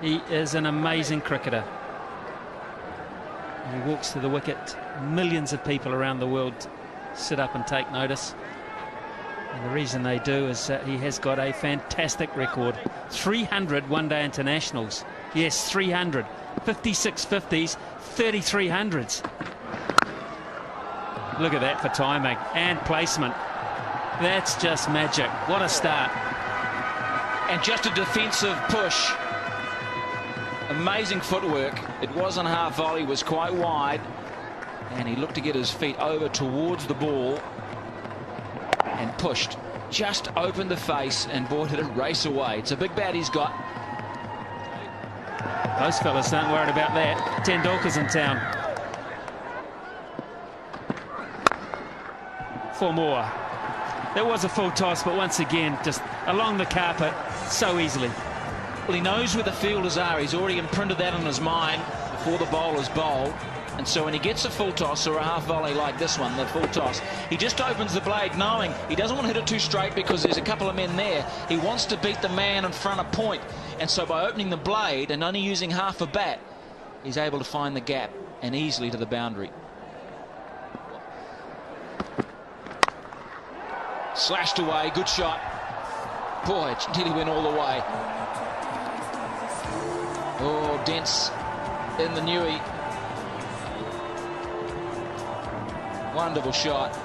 He is an amazing cricketer. He walks to the wicket. Millions of people around the world sit up and take notice. And the reason they do is that he has got a fantastic record. 300 one-day internationals. Yes, 300. 56 50s, 33 hundreds. Look at that for timing and placement. That's just magic. What a start. And just a defensive push. Amazing footwork. It wasn't half volley, was quite wide. And he looked to get his feet over towards the ball and pushed. Just opened the face, and boy, did it race away. It's a big bat he's got. Those fellas aren't worried about that. Tendulkar's in town. 4 more. That was a full toss, but once again, just along the carpet so easily. Well, he knows where the fielders are. He's already imprinted that on his mind before the bowler's bowled. And so when he gets a full toss or a half volley like this one, the full toss, he just opens the blade knowing he doesn't want to hit it too straight because there's a couple of men there. He wants to beat the man in front of point. And so by opening the blade and only using half a bat, he's able to find the gap and easily to the boundary. Slashed away, good shot. Boy, it nearly went all the way. Oh, Dents in the newie. Wonderful shot.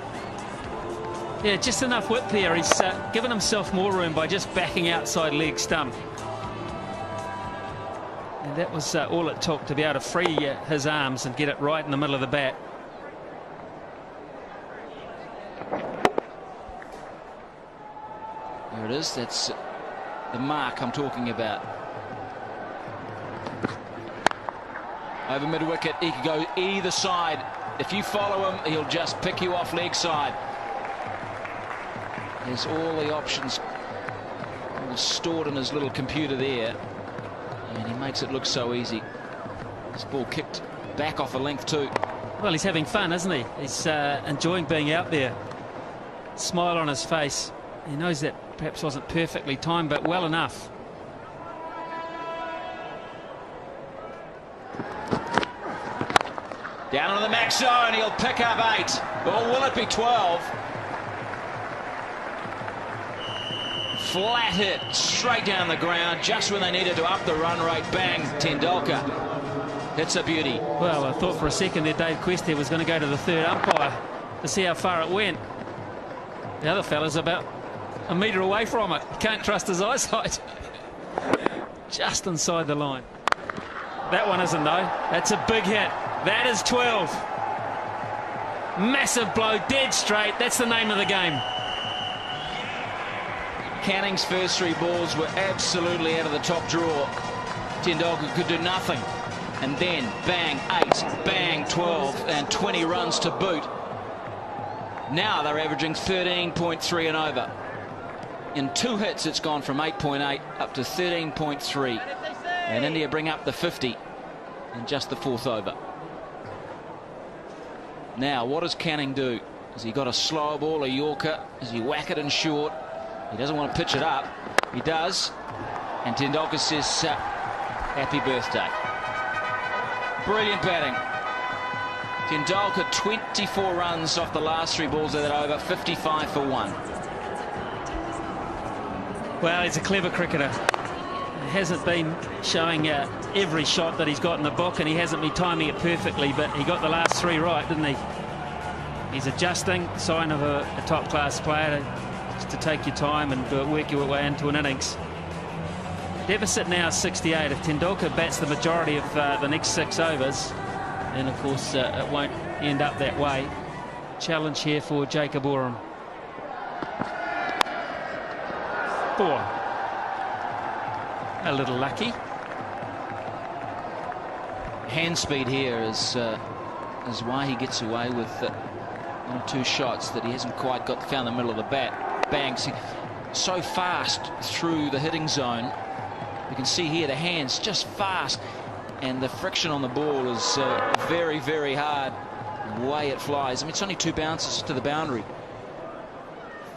Yeah, just enough width there. He's given himself more room by just backing outside leg stump. And that was all it took to be able to free his arms and get it right in the middle of the bat. There it is. That's the mark I'm talking about. Over mid-wicket, he could go either side. If you follow him, he'll just pick you off leg side. There's all the options stored in his little computer there. And he makes it look so easy. This ball kicked back off a length too. Well, he's having fun, isn't he? He's enjoying being out there. Smile on his face. He knows that perhaps wasn't perfectly timed, but well enough. Down on the max zone, he'll pick up 8. Or will it be 12? Flat hit, straight down the ground, just when they needed to up the run rate. Bang, Tendulkar. It's a beauty. Well, I thought for a second there Dave Questy was going to go to the third umpire to see how far it went. The other fella's about a metre away from it. Can't trust his eyesight. Just inside the line. That one isn't, though. That's a big hit. That is 12. Massive blow, dead straight. That's the name of the game. Canning's first 3 balls were absolutely out of the top drawer. Tendulkar could do nothing. And then, bang, 8, bang, 12, and 20 runs to boot. Now they're averaging 13.3 and over. In 2 hits, it's gone from 8.8 up to 13.3. And India bring up the 50 in just the 4th over. Now, what does Canning do? Has he got a slow ball, a Yorker? Does he whack it in short? He doesn't want to pitch it up. He does. And Tendulkar says, happy birthday. Brilliant batting. Tendulkar 24 runs off the last 3 balls of that over, 55 for 1. Well, he's a clever cricketer. He hasn't been showing every shot that he's got in the book, and he hasn't been timing it perfectly, but he got the last 3 right, didn't he? He's adjusting, sign of a top-class player, just to take your time and work your way into an innings. Deficit now 68. If Tendulkar bats the majority of the next 6 overs, then of course it won't end up that way. Challenge here for Jacob Oram. 4. A little lucky. Hand speed here is why he gets away with 1 or 2 shots that he hasn't quite found the middle of the bat. Bangs so fast through the hitting zone. You can see here the hands just fast, and the friction on the ball is very, very hard. The way it flies. I mean, it's only 2 bounces to the boundary.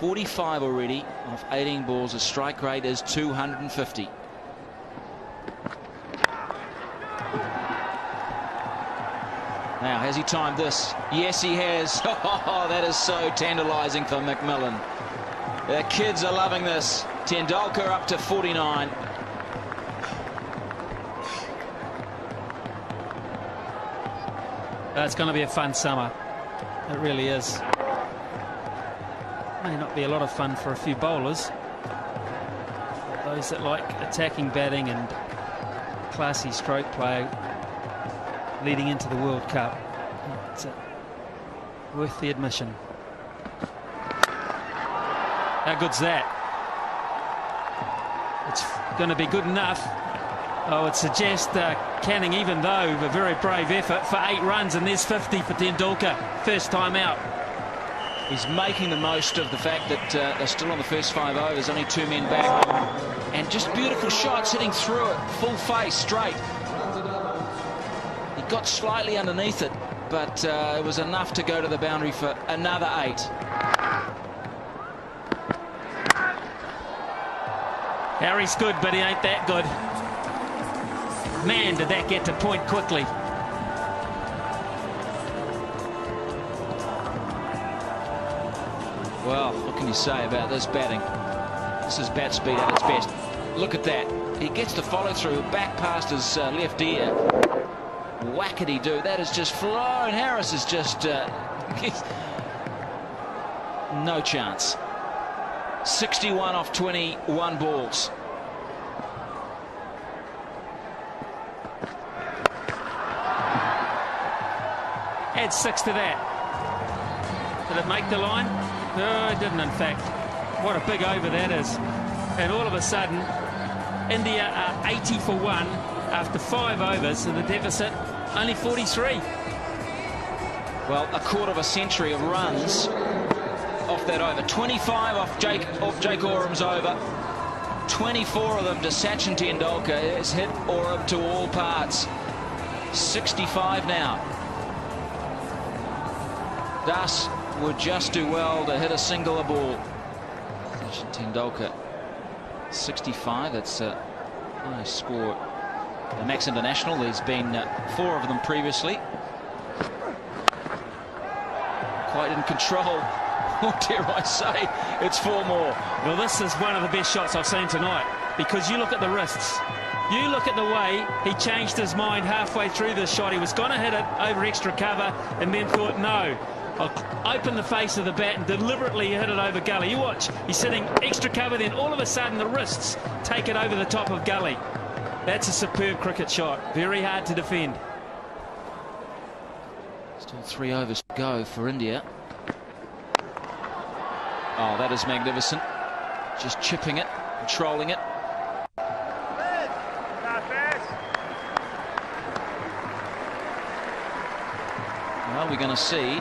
45 already off 18 balls. The strike rate is 250. Now, has he timed this? Yes, he has. Oh, that is so tantalising for McMillan. The kids are loving this. Tendulkar up to 49. It's going to be a fun summer. It really is. May not be a lot of fun for a few bowlers. Those that like attacking batting and classy stroke play leading into the World Cup. It's worth the admission. How good's that? It's going to be good enough. Oh, it suggests Canning, even though a very brave effort, for 8 runs, and there's 50 for Tendulkar. First time out. He's making the most of the fact that they're still on the first 5 overs, only 2 men back. And just beautiful shots hitting through it, full face, straight. He got slightly underneath it, but it was enough to go to the boundary for another 8. Harry's good, but he ain't that good. Man, did that get to point quickly. Well, what can you say about this batting? This is bat speed at its best. Look at that. He gets the follow through back past his left ear. Whackety-doo. That is just flown. Harris is just no chance. 61 off 21 balls. Add 6 to that. Did it make the line? No, it didn't, in fact. What a big over that is. And all of a sudden, India are 80 for 1 after 5 overs, and the deficit only 43. Well, a quarter of a century of runs off that over. 25 off Jake Oram's over. 24 of them to Sachin Tendulkar. Has hit Oram to all parts. 65 now. Das would just do well to hit a single a ball. Sachin Tendulkar 65. That's a nice score. The Max International, there's been 4 of them previously. Quite in control. Or dare I say, it's 4 more. Well, this is one of the best shots I've seen tonight, because you look at the wrists. You look at the way he changed his mind halfway through this shot. He was going to hit it over extra cover and then thought, no, I'll open the face of the bat and deliberately hit it over gully. You watch, he's sitting extra cover, then all of a sudden the wrists take it over the top of gully. That's a superb cricket shot. Very hard to defend. Still 3 overs to go for India. Oh, that is magnificent. Just chipping it, controlling it. Well, we're going to see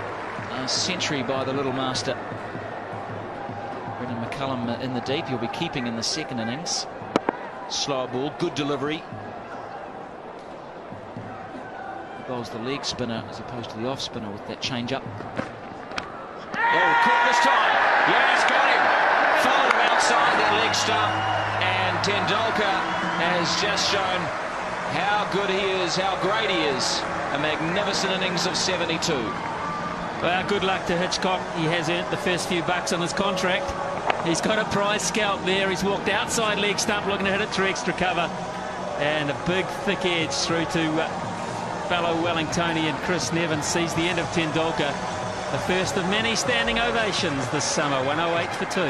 a century by the little master. Brendan McCullum in the deep. He'll be keeping in the second innings. Slower ball, good delivery. Bowls the leg spinner as opposed to the off spinner with that change up. Oh, caught this time. Yes, got him. Followed him outside that leg stump. And Tendulkar has just shown how good he is, how great he is. A magnificent innings of 72. Well, good luck to Hitchcock. He has earned the first few bucks on his contract. He's got a prize scalp there. He's walked outside leg stump looking to hit it through extra cover. And a big thick edge through to fellow Wellingtonian Chris Nevins. Sees the end of Tendulkar. The first of many standing ovations this summer. 108 for 2.